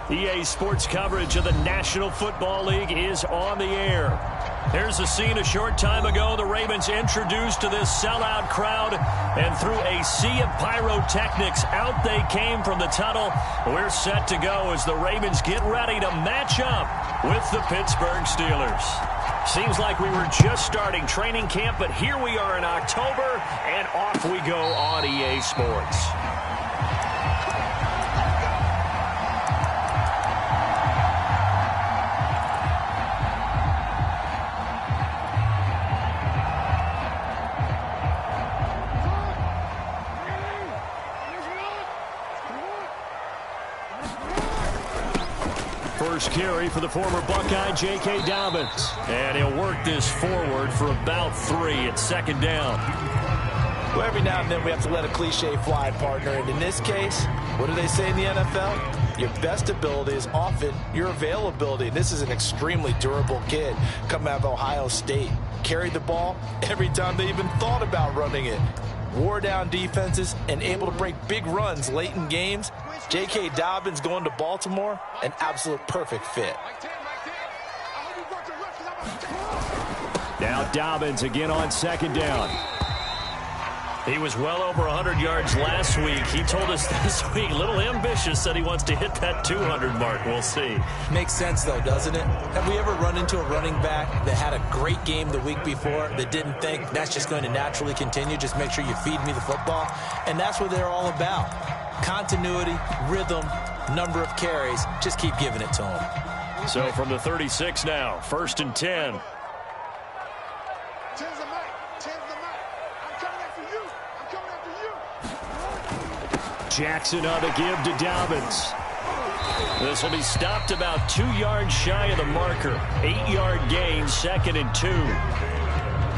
EA Sports coverage of the National Football League is on the air. Here's a scene a short time ago. The Ravens introduced to this sellout crowd, and through a sea of pyrotechnics, out they came from the tunnel. We're set to go as the Ravens get ready to match up with the Pittsburgh Steelers. Seems like we were just starting training camp, but here we are in October, and off we go on EA Sports. First carry for the former Buckeye, J.K. Dobbins. And he'll work this forward for about 3 at second down. Well, every now and then we have to let a cliche fly, partner. And in this case, what do they say in the NFL? Your best ability is often your availability. This is an extremely durable kid coming out of Ohio State. Carried the ball every time they even thought about running it. Wore down defenses and able to break big runs late in games. J.K. Dobbins going to Baltimore, an absolute perfect fit. Now Dobbins again on second down. He was well over 100 yards last week. He told us this week, a little ambitious, said he wants to hit that 200 mark. We'll see. Makes sense, though, doesn't it? Have we ever run into a running back that had a great game the week before that didn't think that's just going to naturally continue? Just make sure you feed me the football. And that's what they're all about. Continuity, rhythm, number of carries. Just keep giving it to him. So from the 36 now, 1st and 10. Jackson on the give to Dobbins. This will be stopped about 2 yards shy of the marker. 8-yard gain, 2nd and 2.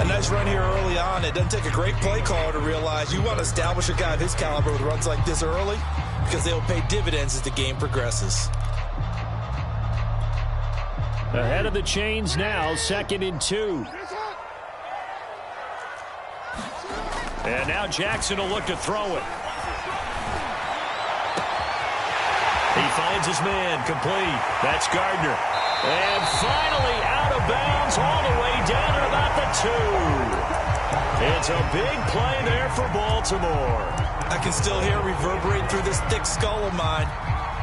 A nice run here early on. It doesn't take a great play caller to realize you want to establish a guy of his caliber with runs like this early because they'll pay dividends as the game progresses. Ahead of the chains now, 2nd and 2. And now Jackson will look to throw it. He finds his man, complete. That's Gardner. And finally out of bounds all the way down at about the 2. It's a big play there for Baltimore. I can still hear it reverberate through this thick skull of mine.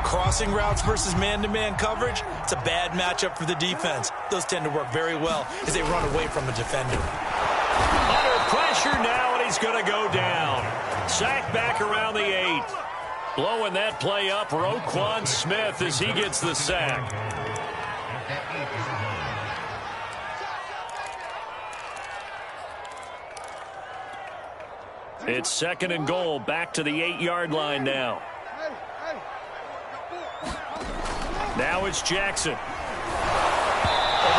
Crossing routes versus man-to-man coverage, it's a bad matchup for the defense. Those tend to work very well as they run away from a defender. Under pressure now, and he's going to go down. Sacked back around the 8. Blowing that play up, Roquan Smith as he gets the sack. It's 2nd and goal, back to the 8-yard line now. Now it's Jackson. Over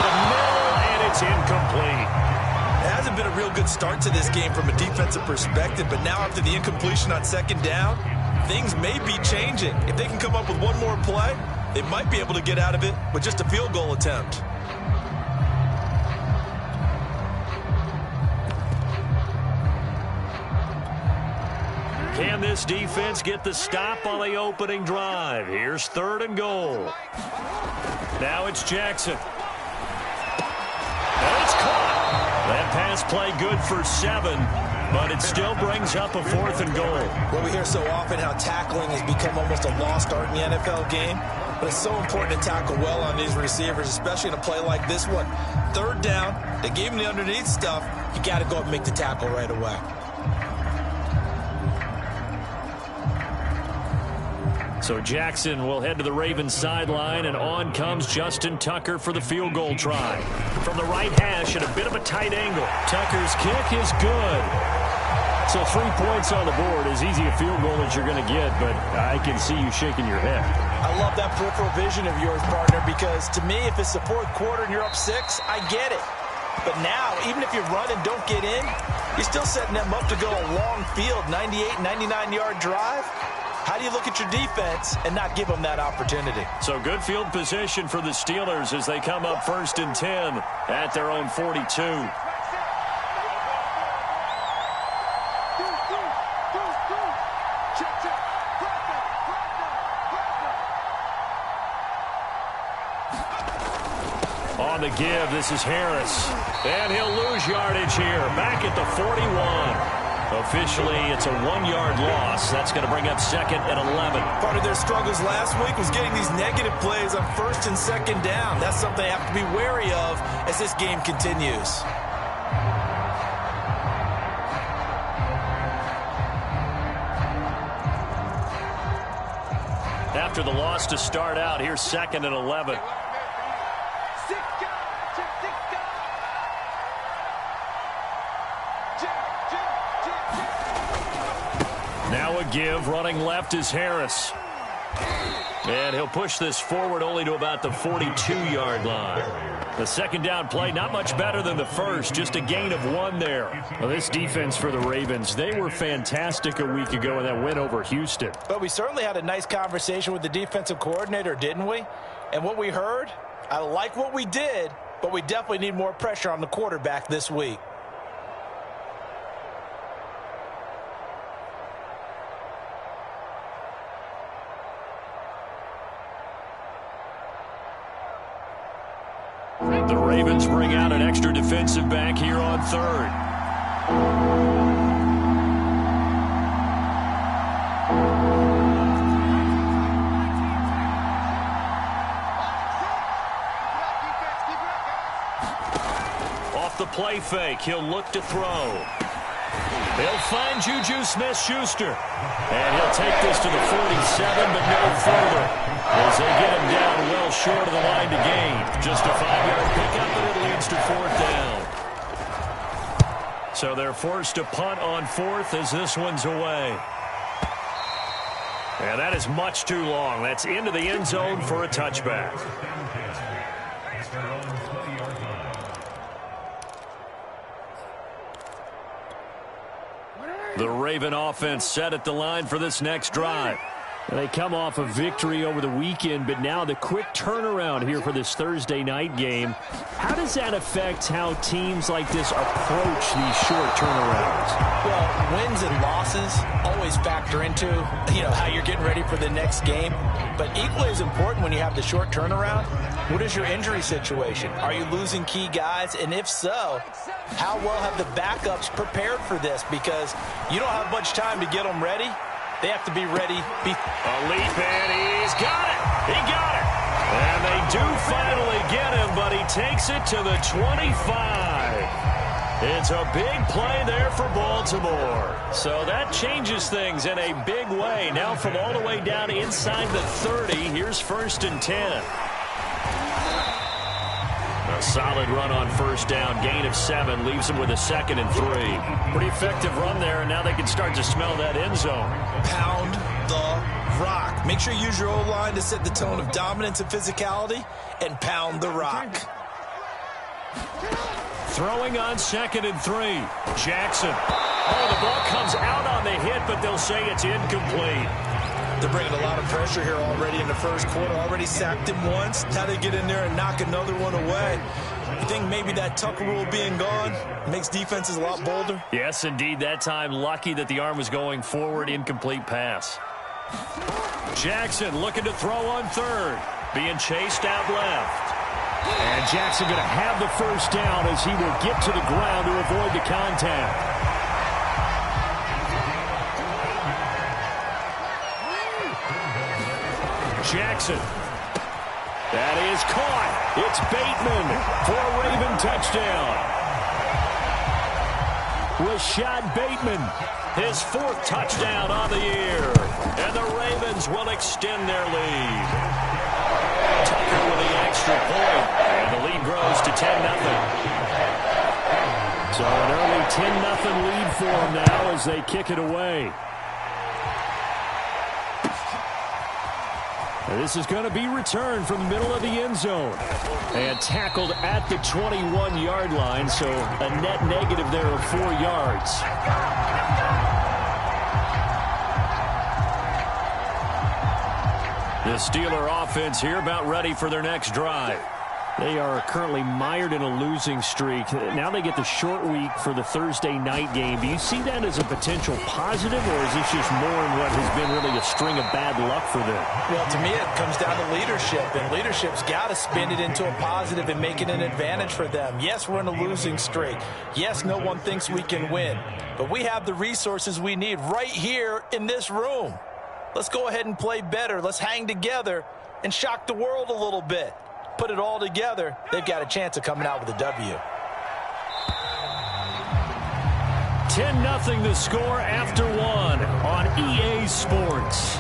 the middle, and it's incomplete. It hasn't been a real good start to this game from a defensive perspective, but now after the incompletion on 2nd down, things may be changing. If they can come up with one more play, they might be able to get out of it with just a field goal attempt. Can this defense get the stop on the opening drive? Here's 3rd and goal. Now it's Jackson. And it's caught. That pass play good for 7. But it still brings up a 4th and goal. Well, we hear so often how tackling has become almost a lost art in the NFL game. But it's so important to tackle well on these receivers, especially in a play like this one. 3rd down, they gave him the underneath stuff. You got to go up and make the tackle right away. So Jackson will head to the Ravens sideline, and on comes Justin Tucker for the field goal try. From the right hash at a bit of a tight angle. Tucker's kick is good. So 3 points on the board, as easy a field goal as you're going to get, but I can see you shaking your head. I love that peripheral vision of yours, partner, because to me, if it's the 4th quarter and you're up 6, I get it. But now, even if you run and don't get in, you're still setting them up to go a long field, 98, 99-yard drive. How do you look at your defense and not give them that opportunity? So good field position for the Steelers as they come up 1st and 10 at their own 42. On the give, this is Harris. And he'll lose yardage here. Back at the 41. Officially, it's a 1-yard loss. That's going to bring up 2nd and 11. Part of their struggles last week was getting these negative plays on 1st and 2nd down. That's something they have to be wary of as this game continues. After the loss to start out, here's 2nd and 11. Now a give. Running left is Harris. And he'll push this forward only to about the 42-yard line. The 2nd down play, not much better than the first, just a gain of 1 there. Well, this defense for the Ravens, they were fantastic a week ago in that win over Houston. But we certainly had a nice conversation with the defensive coordinator, didn't we? And what we heard, I like what we did, but we definitely need more pressure on the quarterback this week. The Ravens bring out an extra defensive back here on 3rd. Off the play fake, he'll look to throw. They'll find Juju Smith-Schuster. And he'll take this to the 47, but no further, as they get him down well short of the line to gain. Just a 5-yard pickup, and it leads to 4th down. So they're forced to punt on 4th as this one's away. And that is much too long. That's into the end zone for a touchback. The Raven offense set at the line for this next drive. They come off a victory over the weekend, but now the quick turnaround here for this Thursday night game. How does that affect how teams like this approach these short turnarounds? Well, wins and losses always factor into, how you're getting ready for the next game. But equally as important when you have the short turnaround, what is your injury situation? Are you losing key guys? And if so, how well have the backups prepared for this? Because you don't have much time to get them ready. They have to be ready. A leap, and he's got it. He got it. And they do finally get him, but he takes it to the 25. It's a big play there for Baltimore. So that changes things in a big way. Now from all the way down inside the 30, here's 1st and 10. A solid run on 1st down. Gain of 7 leaves them with a 2nd and 3. Pretty effective run there, and now they can start to smell that end zone. Pound the rock. Make sure you use your O-line to set the tone of dominance and physicality, and pound the rock. Throwing on 2nd and 3. Jackson. Oh, the ball comes out on the hit, but they'll say it's incomplete. They're bringing a lot of pressure here already in the first quarter. Already sacked him once. Now they get in there and knock another one away. I think maybe that Tucker rule being gone makes defenses a lot bolder. Yes, indeed. That time, lucky that the arm was going forward. Incomplete pass. Jackson looking to throw on 3rd. Being chased out left. And Jackson going to have the 1st down as he will get to the ground to avoid the contact. Jackson. That is caught. It's Bateman for a Raven touchdown. Rashad Bateman, his 4th touchdown on the year. And the Ravens will extend their lead. Tucker with the extra point. And the lead grows to 10-0. So an early 10-0 lead for them now as they kick it away. This is going to be returned from the middle of the end zone. And tackled at the 21-yard line, so a net negative there of 4 yards. The Steeler offense here about ready for their next drive. They are currently mired in a losing streak. Now they get the short week for the Thursday night game. Do you see that as a potential positive, or is this just more in what has been really a string of bad luck for them? Well, to me, it comes down to leadership, and leadership's got to spin it into a positive and make it an advantage for them. Yes, we're in a losing streak. Yes, no one thinks we can win, but we have the resources we need right here in this room. Let's go ahead and play better. Let's hang together and shock the world a little bit. Put it all together, they've got a chance of coming out with a W. 10-0 the score after one on EA Sports.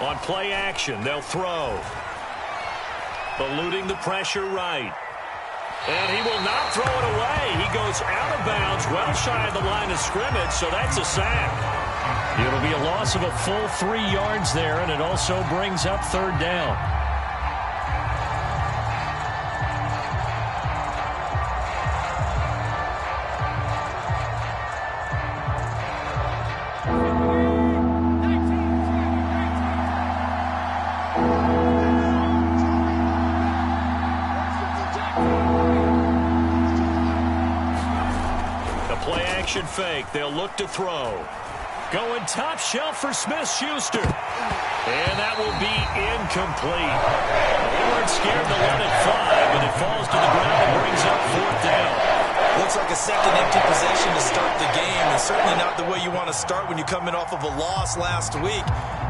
On play action, they'll throw. Eluding the pressure right. And he will not throw it away. He goes out of bounds, well shy of the line of scrimmage, so that's a sack. It'll be a loss of a full 3 yards there, and it also brings up third down. Fake. They'll look to throw. Going top shelf for Smith-Schuster. And that will be incomplete. They weren't scared to let it fly, but it falls to the ground and brings up fourth down. Looks like a second empty possession to start the game, and certainly not the way you want to start when you're coming off of a loss last week.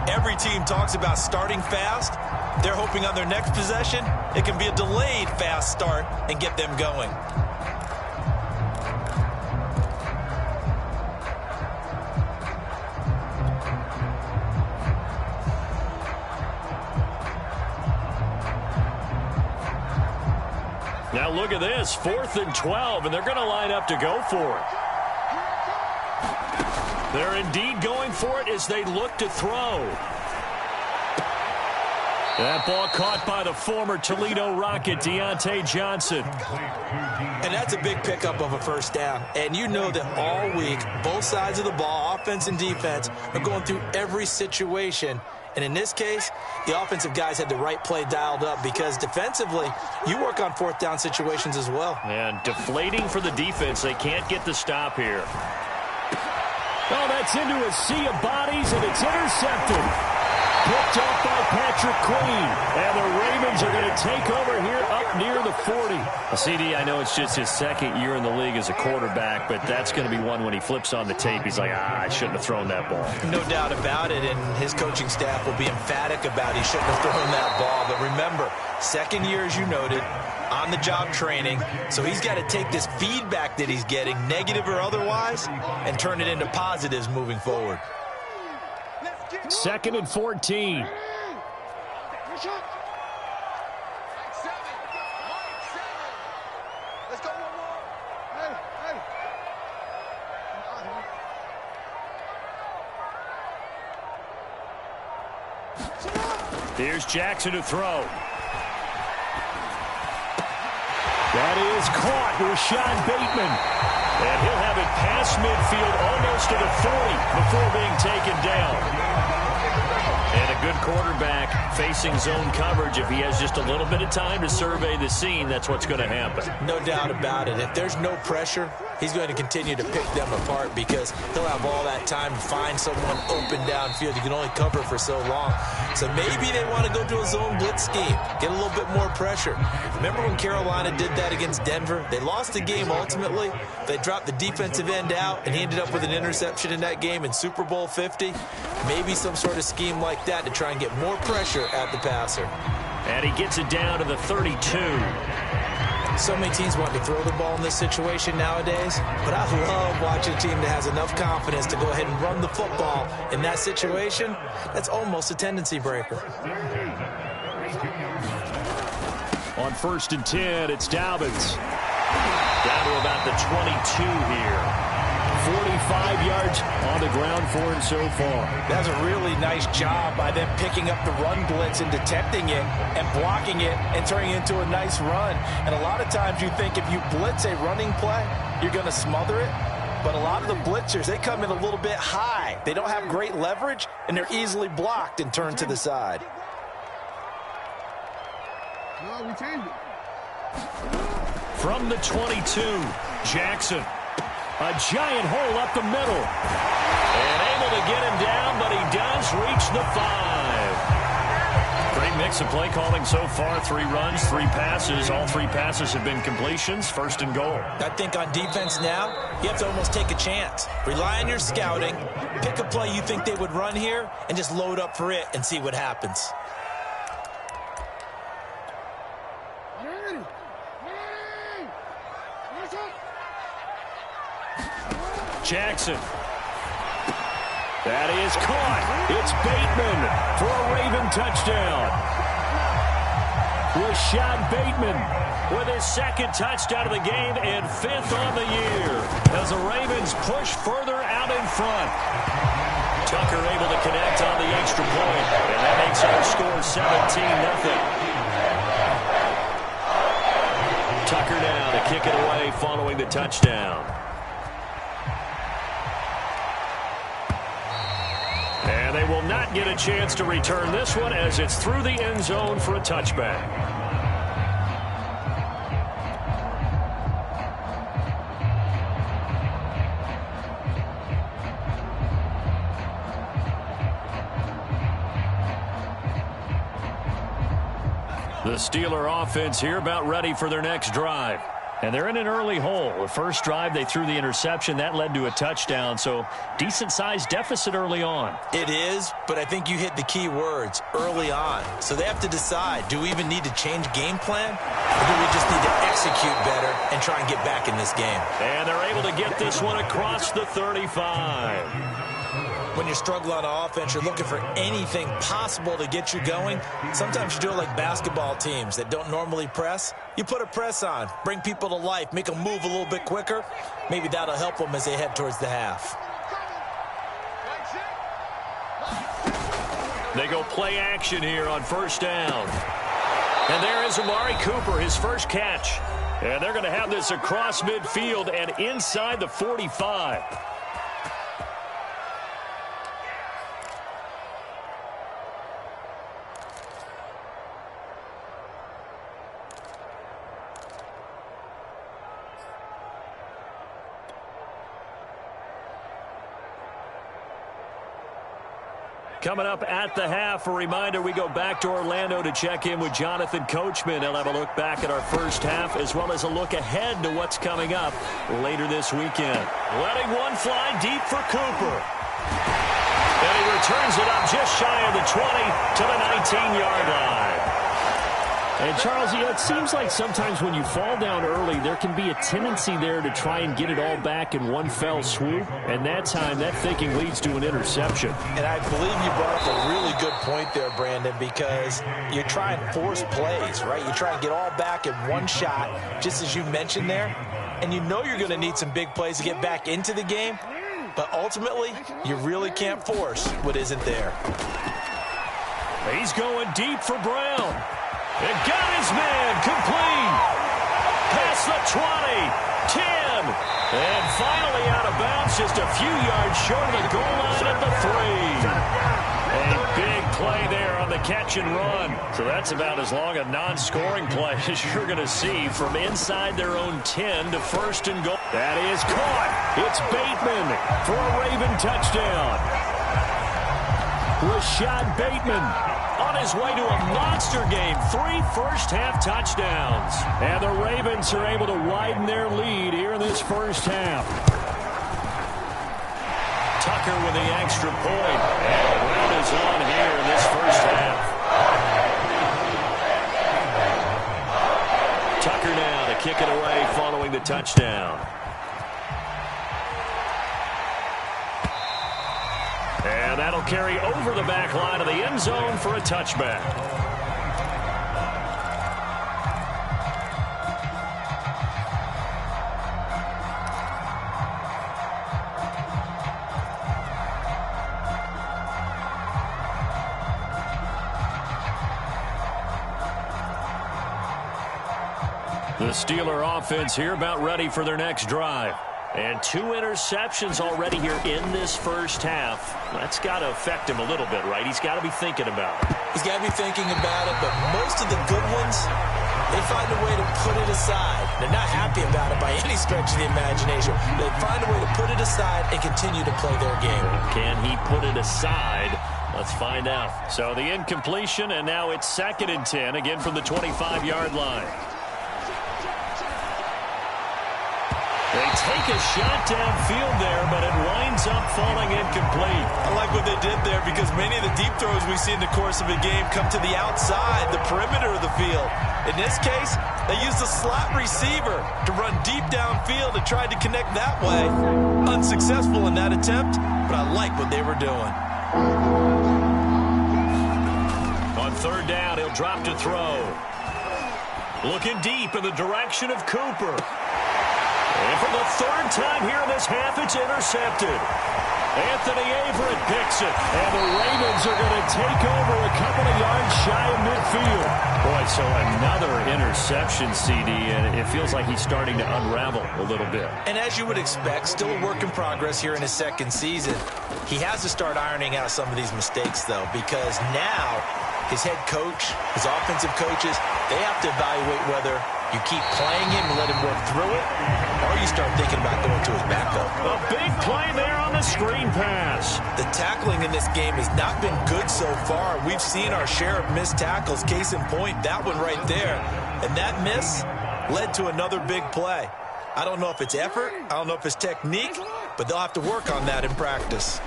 Every team talks about starting fast. They're hoping on their next possession, it can be a delayed fast start and get them going. Now look at this, 4th and 12, and they're going to line up to go for it. They're indeed going for it as they look to throw. That ball caught by the former Toledo Rocket, Deontay Johnson. And that's a big pickup of a first down. And you know that all week, both sides of the ball, offense and defense, are going through every situation. And in this case, the offensive guys had the right play dialed up because defensively, you work on fourth down situations as well. And deflating for the defense. They can't get the stop here. Oh, that's into a sea of bodies, and it's intercepted. Picked off by Patrick Queen. And the Ravens are going to take over here up near the 40. CD, I know it's just his second year in the league as a quarterback, but that's going to be one when he flips on the tape. He's like, I shouldn't have thrown that ball. No doubt about it, and his coaching staff will be emphatic about he shouldn't have thrown that ball. But remember, second year, as you noted, on-the-job training, so he's got to take this feedback that he's getting, negative or otherwise, and turn it into positives moving forward. 2nd and 14. Here's Jackson to throw. That is caught, Rashad Bateman. And he'll have it past midfield, almost to the 40 before being taken down. And a good quarterback facing zone coverage. If he has just a little bit of time to survey the scene, that's what's going to happen. No doubt about it. If there's no pressure, he's going to continue to pick them apart because he'll have all that time to find someone open downfield. You can only cover for so long. So maybe they want to go to a zone blitz scheme, get a little bit more pressure. Remember when Carolina did that against Denver? They lost the game ultimately. They dropped the defensive end out, and he ended up with an interception in that game in Super Bowl 50. Maybe some sort of scheme like that to try and get more pressure at the passer. And he gets it down to the 32. So many teams want to throw the ball in this situation nowadays, but I love watching a team that has enough confidence to go ahead and run the football in that situation. That's almost a tendency breaker. On 1st and 10, it's Dobbins. Down to about the 22 here. 45 yards on the ground for him so far. That's a really nice job by them picking up the run blitz and detecting it and blocking it and turning it into a nice run. And a lot of times you think if you blitz a running play, you're going to smother it. But a lot of the blitzers, they come in a little bit high. They don't have great leverage, and they're easily blocked and turned to the side. No, we changed it. From the 22, Jackson. A giant hole up the middle. And able to get him down, but he does reach the 5. Great mix of play calling so far. 3 runs, 3 passes. All 3 passes have been completions. First and goal. I think on defense now, you have to almost take a chance. Rely on your scouting. Pick a play you think they would run here and just load up for it and see what happens. Jackson. That is caught. It's Bateman for a Raven touchdown. Rashad Bateman with his 2nd touchdown of the game and 5th on the year as the Ravens push further out in front. Tucker able to connect on the extra point, and that makes our score 17-0. Tucker now to kick it away following the touchdown. And they will not get a chance to return this one as it's through the end zone for a touchback. The Steeler offense here about ready for their next drive. And they're in an early hole. The first drive, they threw the interception. That led to a touchdown, so decent-sized deficit early on. It is, but I think you hit the key words, early on. So they have to decide, do we even need to change game plan? Or do we just need to execute better and try and get back in this game? And they're able to get this one across the 35. When you struggle on offense, you're looking for anything possible to get you going. Sometimes you do it like basketball teams that don't normally press. You put a press on, bring people to life, make them move a little bit quicker. Maybe that'll help them as they head towards the half. They go play action here on first down. And there is Amari Cooper, his first catch. And they're going to have this across midfield and inside the 45. Coming up at the half, a reminder, we go back to Orlando to check in with Jonathan Coachman. He'll have a look back at our first half as well as a look ahead to what's coming up later this weekend. Letting one fly deep for Cooper. And he returns it up just shy of the 20 to the 19-yard line. And, Charles, it seems like sometimes when you fall down early, there can be a tendency there to try and get it all back in one fell swoop. And that time, that thinking leads to an interception. And I believe you brought up a really good point there, Brandon, because you try and force plays, right? You try and get all back in one shot, just as you mentioned there. And you know you're going to need some big plays to get back into the game. But ultimately, you really can't force what isn't there. He's going deep for Brown. And got his man complete. Past the 20, 10, and finally out of bounds just a few yards short of the goal line at the 3. A big play there on the catch and run. So that's about as long a non-scoring play as you're going to see from inside their own 10 to first and goal. That is caught. It's Bateman for a Raven touchdown. Rashad Bateman on his way to a monster game. 3 first-half touchdowns. And the Ravens are able to widen their lead here in this first half. Tucker with the extra point. And the round is on here in this first half. Tucker now to kick it away following the touchdown. And that'll carry over the back line of the end zone for a touchback. The Steeler offense here about ready for their next drive. And 2 interceptions already here in this first half. That's got to affect him a little bit, right? He's got to be thinking about it. He's got to be thinking about it, but most of the good ones, they find a way to put it aside. They're not happy about it by any stretch of the imagination. They find a way to put it aside and continue to play their game. Can he put it aside? Let's find out. So the incompletion, and now it's 2nd and 10, again from the 25-yard line. They take a shot downfield there, but it winds up falling incomplete. I like what they did there because many of the deep throws we see in the course of a game come to the outside, the perimeter of the field. In this case, they used a slot receiver to run deep downfield and tried to connect that way. Unsuccessful in that attempt, but I like what they were doing. On 3rd down, he'll drop to throw. Looking deep in the direction of Cooper. And for the 3rd time here in this half, it's intercepted. Anthony Averett picks it. And the Ravens are going to take over a couple of yards shy of midfield. Boy, so another interception, CD, and it feels like he's starting to unravel a little bit. And as you would expect, still a work in progress here in his 2nd season. He has to start ironing out some of these mistakes, though, because now his head coach, his offensive coaches, they have to evaluate whether you keep playing him and let him work through it, or you start thinking about going to his backup. A big play there on the screen pass. The tackling in this game has not been good so far. We've seen our share of missed tackles. Case in point, that one right there. And that miss led to another big play. I don't know if it's effort, I don't know if it's technique, but they'll have to work on that in practice.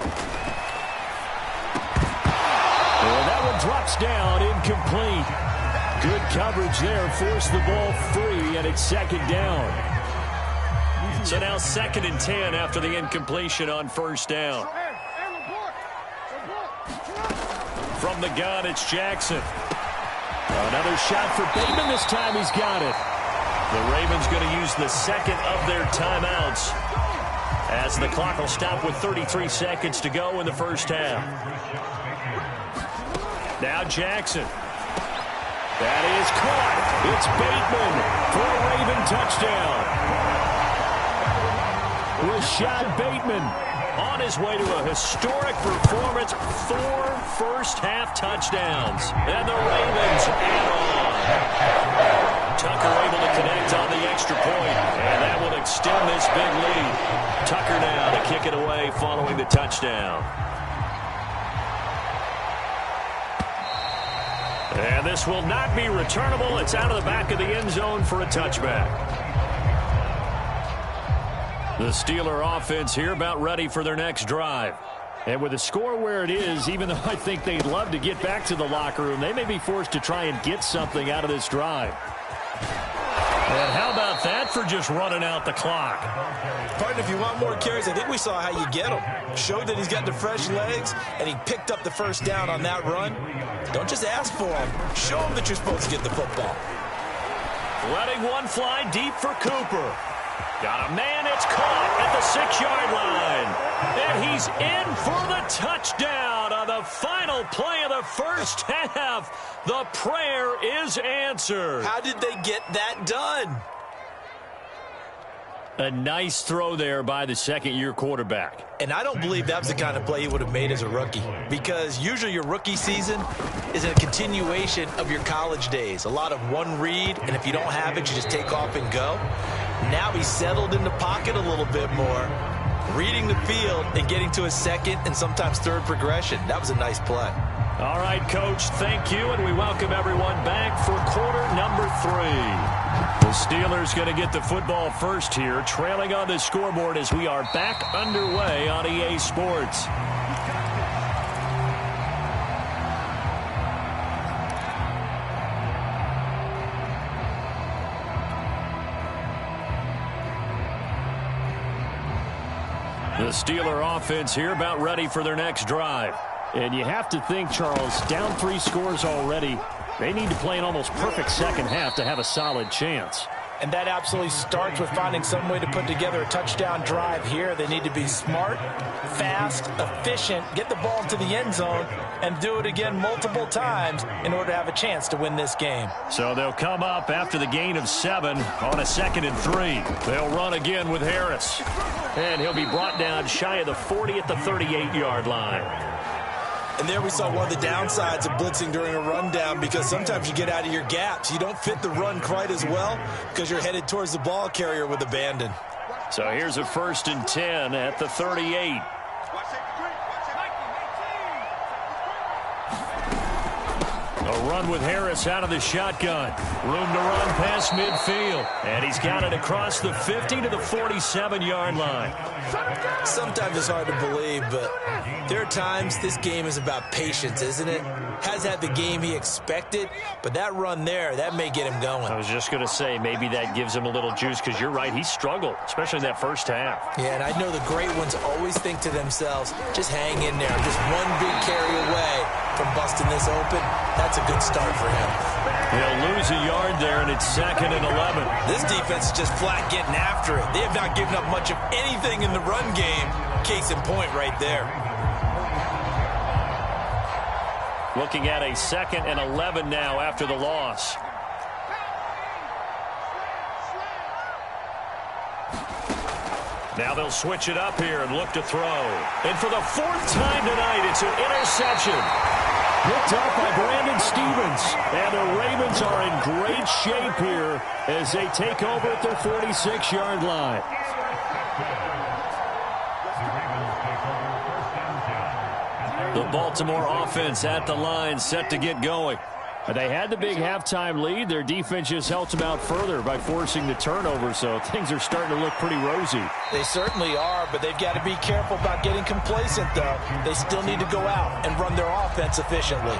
Well, that one drops down, incomplete. Good coverage there, forced the ball free, and it's 2nd down. So now 2nd and 10 after the incompletion on 1st down. From the gun, it's Jackson. Another shot for Bateman. This time he's got it. The Ravens going to use the 2nd of their timeouts as the clock will stop with 33 seconds to go in the first half. Now Jackson. That is caught. It's Bateman for a Raven touchdown. Rashad Bateman on his way to a historic performance. 4 first-half touchdowns. And the Ravens add on. Tucker able to connect on the extra point, and that will extend this big lead. Tucker now to kick it away following the touchdown. And this will not be returnable. It's out of the back of the end zone for a touchback. The Steeler offense here about ready for their next drive. And with the score where it is, even though I think they'd love to get back to the locker room, they may be forced to try and get something out of this drive. And how about that for just running out the clock? Partner, if you want more carries, I think we saw how you get them. Showed that he's got the fresh legs, and he picked up the 1st down on that run. Don't just ask for them. Show them that you're supposed to get the football. Letting one fly deep for Cooper. Got a man, it's caught at the 6-yard line. And he's in for the touchdown on the final play of the first half. The prayer is answered. How did they get that done? A nice throw there by the 2nd-year quarterback. And I don't believe that was the kind of play he would have made as a rookie, because usually your rookie season is a continuation of your college days. A lot of one read, and if you don't have it, you just take off and go. Now he's settled in the pocket a little bit more, reading the field and getting to his 2nd and sometimes 3rd progression. That was a nice play. All right, Coach, thank you, and we welcome everyone back for quarter number 3. The Steelers going to get the football first here, trailing on the scoreboard as we are back underway on EA Sports. The Steeler offense here about ready for their next drive. And you have to think, Charles, down 3 scores already. They need to play an almost perfect second half to have a solid chance. And that absolutely starts with finding some way to put together a touchdown drive here. They need to be smart, fast, efficient, get the ball to the end zone, and do it again multiple times in order to have a chance to win this game. So they'll come up after the gain of 7 on a 2nd and 3. They'll run again with Harris. And he'll be brought down shy of the 40 at the 38-yard line. And there we saw one of the downsides of blitzing during a rundown, because sometimes you get out of your gaps. You don't fit the run quite as well because you're headed towards the ball carrier with abandon. So here's a 1st and 10 at the 38. A run with Harris out of the shotgun. Room to run past midfield. And he's got it across the 50 to the 47-yard line. Sometimes it's hard to believe, but there are times this game is about patience, isn't it? Has had the game he expected, but that run there, that may get him going. I was just going to say, maybe that gives him a little juice, because you're right, he struggled, especially in that first half. Yeah, and I know the great ones always think to themselves, just hang in there. Just one big carry away from busting this open. That's a good start for him. He'll lose a yard there, and it's 2nd and 11. This defense is just flat getting after it. They have not given up much of anything in the run game. Case in point right there. Looking at a 2nd and 11 now after the loss. Now they'll switch it up here and look to throw. And for the 4th time tonight, it's an interception. Picked up by Brandon Stephens. And the Ravens are in great shape here as they take over at their 46-yard line. The Baltimore offense at the line, set to get going. They had the big halftime lead. Their defense just helped them out further by forcing the turnover, so things are starting to look pretty rosy. They certainly are, but they've got to be careful about getting complacent, though. They still need to go out and run their offense efficiently.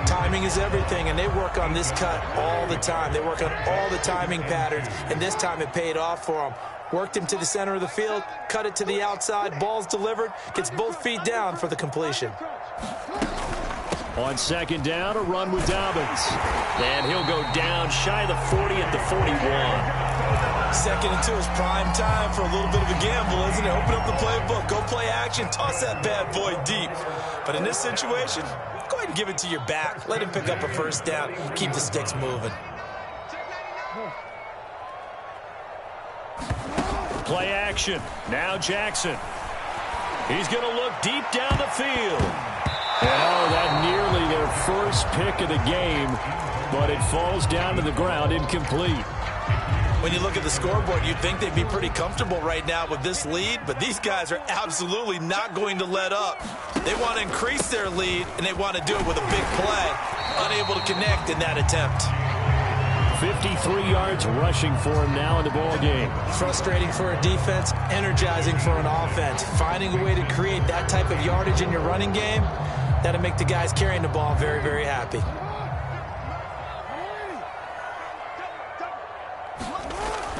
Timing is everything, and they work on this cut all the time. They work on all the timing patterns, and this time it paid off for them. Worked him to the center of the field, cut it to the outside, ball's delivered, gets both feet down for the completion. On 2nd down, a run with Dobbins. And he'll go down shy of the 40 at the 41. 2nd and 2 is prime time for a little bit of a gamble, isn't it? Open up the playbook, go play action, toss that bad boy deep. But in this situation, go ahead and give it to your back. Let him pick up a 1st down, keep the sticks moving. Play action. Now Jackson. He's going to look deep down the field. Oh, that nearly their first pick of the game, but it falls down to the ground incomplete. When you look at the scoreboard, you'd think they'd be pretty comfortable right now with this lead, but these guys are absolutely not going to let up. They want to increase their lead, and they want to do it with a big play. Unable to connect in that attempt. 53 yards rushing for him now in the ball game. Frustrating for a defense, energizing for an offense. Finding a way to create that type of yardage in your running game, that'll make the guys carrying the ball very, very happy.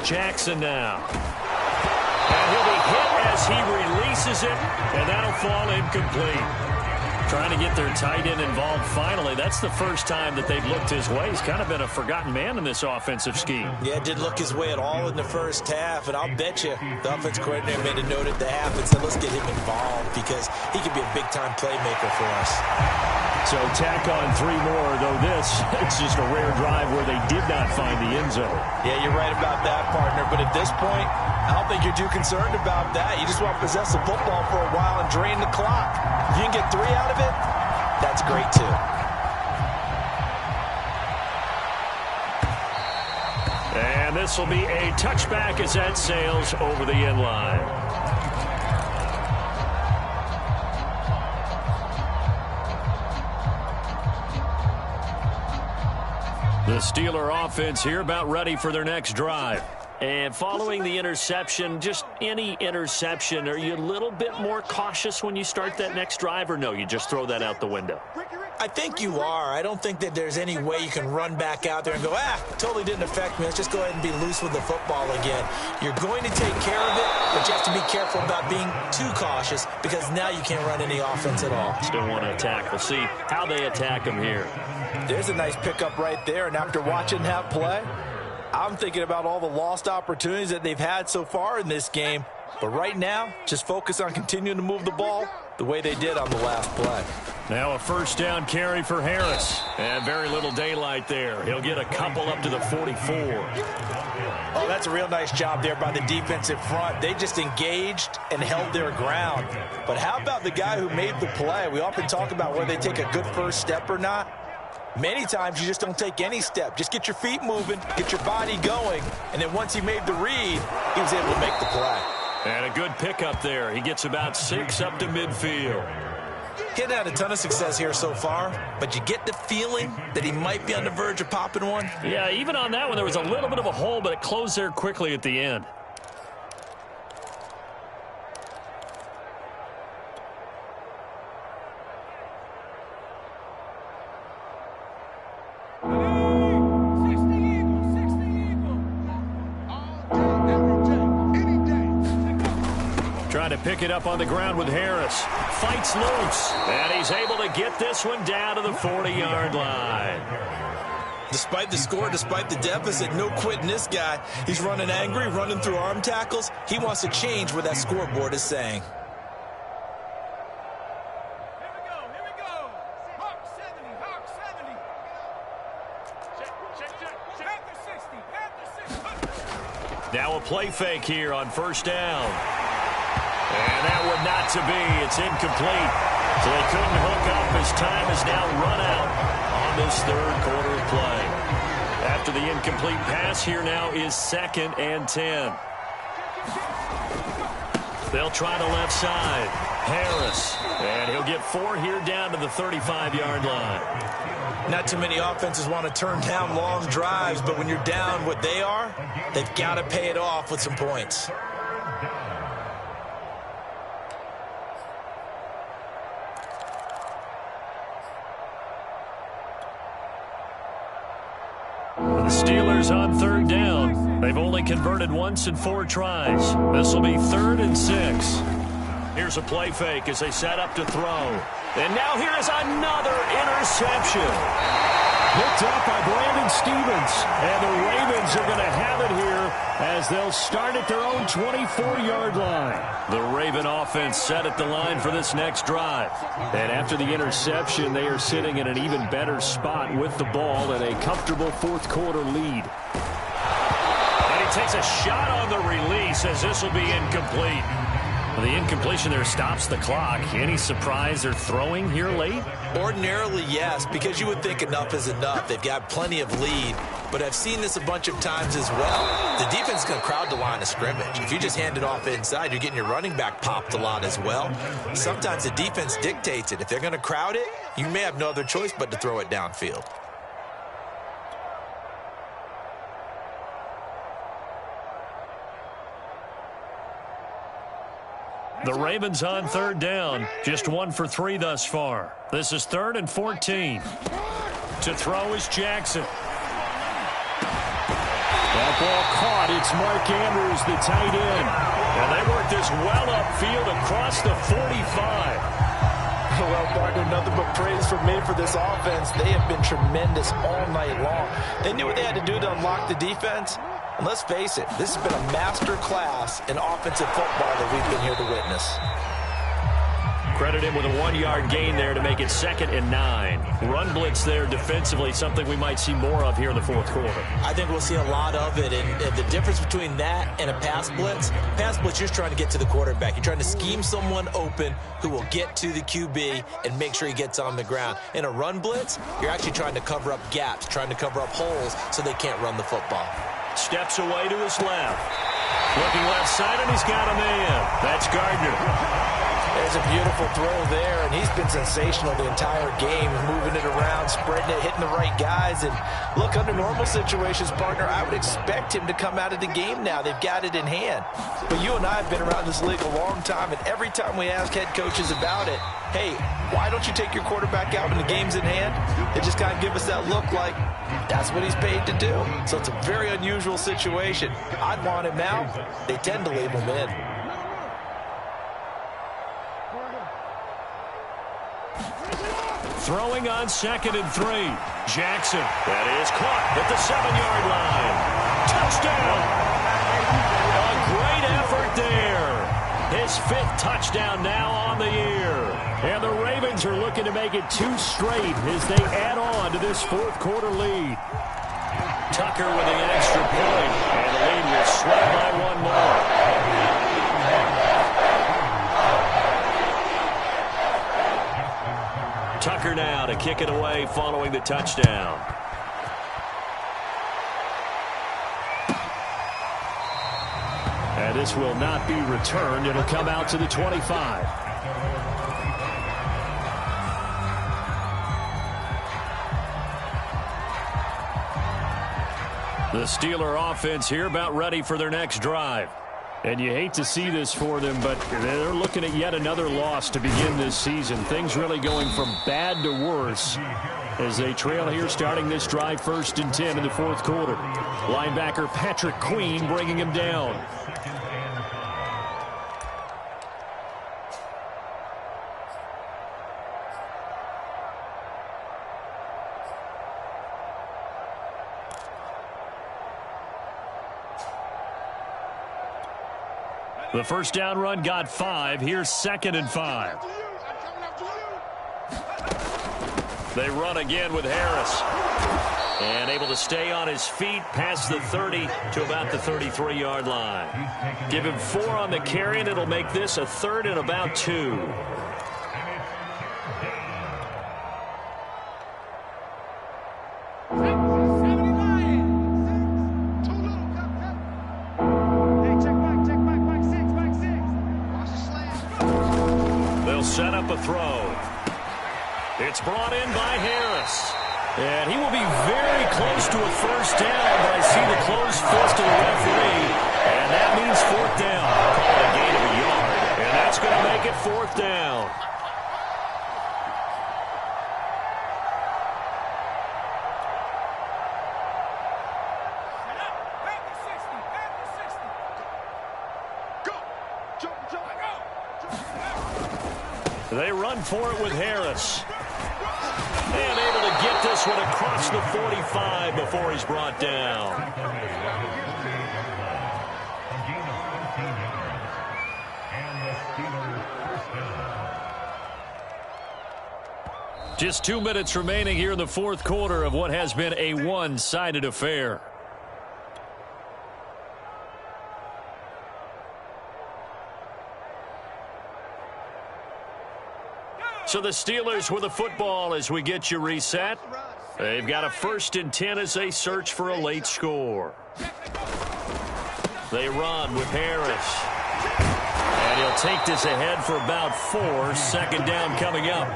Jackson now. And he'll be hit as he releases it, and that'll fall incomplete. Trying to get their tight end involved finally. That's the first time that they've looked his way. He's kind of been a forgotten man in this offensive scheme. Yeah, didn't look his way at all in the first half, and I'll bet you the offense coordinator made a note at the half and said, let's get him involved because he could be a big-time playmaker for us. So tack on 3 more, though this, it's just a rare drive where they did not find the end zone. Yeah, you're right about that, partner, but at this point, I don't think you're too concerned about that. You just want to possess the football for a while and drain the clock. If you can get 3 out of it, that's great, too. And this will be a touchback as that sails over the end line. The Steeler offense here about ready for their next drive. And following the interception, just any interception, are you a little bit more cautious when you start that next drive, or no, you just throw that out the window? I think you are. I don't think that there's any way you can run back out there and go, totally didn't affect me. Let's just go ahead and be loose with the football again. You're going to take care of it, but you have to be careful about being too cautious because now you can't run any offense at all. Still want to attack. We'll see how they attack them here. There's a nice pickup right there, and after watching that play, I'm thinking about all the lost opportunities that they've had so far in this game. But right now, just focus on continuing to move the ball the way they did on the last play. Now a first down carry for Harris. And very little daylight there. He'll get a couple up to the 44. Oh, that's a real nice job there by the defensive front. They just engaged and held their ground. But how about the guy who made the play? We often talk about whether they take a good first step or not. Many times you just don't take any step. Just get your feet moving, get your body going, and then once he made the read, he was able to make the play. And a good pickup there. He gets about 6 up to midfield. He hadn't had a ton of success here so far, but you get the feeling that he might be on the verge of popping one. Yeah, even on that one, there was a little bit of a hole, but it closed there quickly at the end. Trying to pick it up on the ground with Harris. Fights loose. And he's able to get this one down to the 40-yard line. Despite the score, despite the deficit, no quitting this guy. He's running angry, running through arm tackles. He wants to change what that scoreboard is saying. Here we go. Hawk 70, Hawk 70. Check. Panther 60. Now a play fake here on first down. And that would not to be. It's incomplete. So they couldn't hook up as time is now run out on this third quarter of play. After the incomplete pass, here now is 2nd and 10. They'll try the left side. Harris. And he'll get 4 here down to the 35-yard line. Not too many offenses want to turn down long drives, but when you're down what they are, they've got to pay it off with some points. The Steelers on third down. They've only converted once in 4 tries. This will be 3rd and 6. Here's a play fake as they set up to throw. And now here is another interception. Picked up by Brandon Stephens. And the Ravens are going to have it here as they'll start at their own 24-yard line. The Raven offense set at the line for this next drive. And after the interception, they are sitting in an even better spot with the ball and a comfortable 4th quarter lead. And he takes a shot on the release as this will be incomplete. The incompletion there stops the clock. Any surprise they're throwing here late? Ordinarily, yes, because you would think enough is enough. They've got plenty of lead, but I've seen this a bunch of times as well. The defense is going to crowd the line of scrimmage. If you just hand it off inside, you're getting your running back popped a lot as well. Sometimes the defense dictates it. If they're going to crowd it, you may have no other choice but to throw it downfield. The Ravens on third down. Just 1 for 3 thus far. This is 3rd and 14. To throw is Jackson. That ball caught. It's Mark Andrews, the tight end. And they work this well upfield across the 45. Well, partner, nothing but praise from me for this offense. They have been tremendous all night long. They knew what they had to do to unlock the defense. And let's face it, this has been a master class in offensive football that we've been here to witness. Credit him with a 1-yard gain there to make it 2nd and 9. Run blitz there defensively, something we might see more of here in the 4th quarter. I think we'll see a lot of it, and the difference between that and a pass blitz, you're just trying to get to the quarterback. You're trying to scheme someone open who will get to the QB and make sure he gets on the ground. In a run blitz, you're actually trying to cover up gaps, trying to cover up holes so they can't run the football. Steps away to his left. Looking left side, and he's got a man. That's Gardner. There's a beautiful throw there, and he's been sensational the entire game, moving it around, spreading it, hitting the right guys. And look, under normal situations, partner, I would expect him to come out of the game now. They've got it in hand. But you and I have been around this league a long time, and every time we ask head coaches about it, hey, why don't you take your quarterback out when the game's in hand? They just kind of give us that look like that's what he's paid to do. So it's a very unusual situation. I'd want him out. They tend to leave him in. Throwing on 2nd and 3. Jackson. That is caught at the 7-yard line. Touchdown! A great effort there. His 5th touchdown now on the year. And the Ravens are looking to make it 2 straight as they add on to this 4th quarter lead. Tucker with the extra point, and the lead will slip by 1 more. Tucker now to kick it away following the touchdown. And this will not be returned. It'll come out to the 25. The Steeler offense here about ready for their next drive. And you hate to see this for them, but they're looking at yet another loss to begin this season. Things really going from bad to worse as they trail here starting this drive 1st and 10 in the 4th quarter. Linebacker Patrick Queen bringing him down. The first down run got 5. Here's 2nd and 5. They run again with Harris. And able to stay on his feet past the 30 to about the 33-yard line. Give him 4 on the carry, and it'll make this a 3rd and about 2. Set up a throw. It's brought in by Harris. And he will be very close to a first down, but I see the closed fist of the referee. And that means 4th down. Call it a gain of a yard. And that's going to make it 4th down. They run for it with Harris. And able to get this one across the 45 before he's brought down. Just 2 minutes remaining here in the 4th quarter of what has been a one-sided affair. So the Steelers with the football as we get you reset. They've got a 1st and 10 as they search for a late score. They run with Harris. And he'll take this ahead for about 4. 2nd down coming up.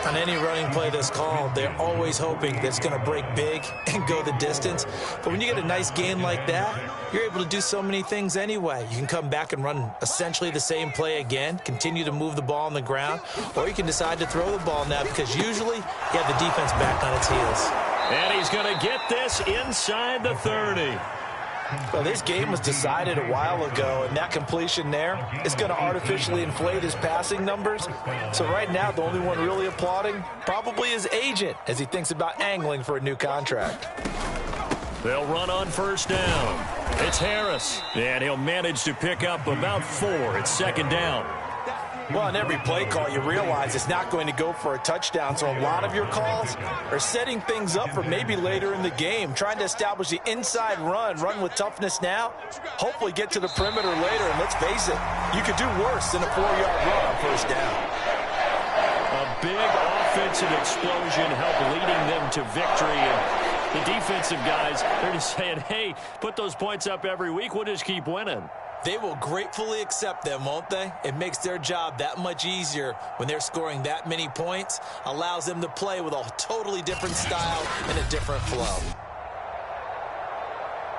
On any running play that's called, they're always hoping that it's going to break big and go the distance. But when you get a nice gain like that, you're able to do so many things anyway. You can come back and run essentially the same play again, continue to move the ball on the ground, or you can decide to throw the ball now because usually you have the defense back on its heels. And he's going to get this inside the 30. Well, this game was decided a while ago, and that completion there is going to artificially inflate his passing numbers. So right now, the only one really applauding probably his agent as he thinks about angling for a new contract. They'll run on 1st down. It's Harris, and he'll manage to pick up about 4. It's 2nd down. Well, in every play call, you realize it's not going to go for a touchdown, so a lot of your calls are setting things up for maybe later in the game, trying to establish the inside run with toughness now, hopefully get to the perimeter later, and let's face it, you could do worse than a 4-yard run on 1st down. A big offensive explosion helped leading them to victory, and the defensive guys, they're just saying, hey, put those points up every week, we'll just keep winning. They will gratefully accept them, won't they? It makes their job that much easier when they're scoring that many points, allows them to play with a totally different style and a different flow.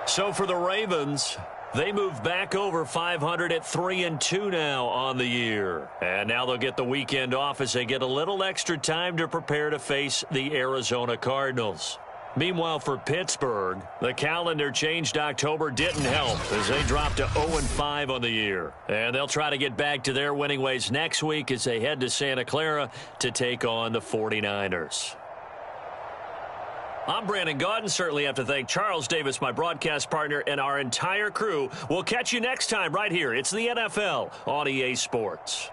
So for the Ravens, they move back over 500 at 3-2 now on the year. And now they'll get the weekend off as they get a little extra time to prepare to face the Arizona Cardinals. Meanwhile, for Pittsburgh, the calendar changed October didn't help as they dropped to 0-5 on the year. And they'll try to get back to their winning ways next week as they head to Santa Clara to take on the 49ers. I'm Brandon Gaudin. Certainly have to thank Charles Davis, my broadcast partner, and our entire crew. We'll catch you next time right here. It's the NFL on EA Sports.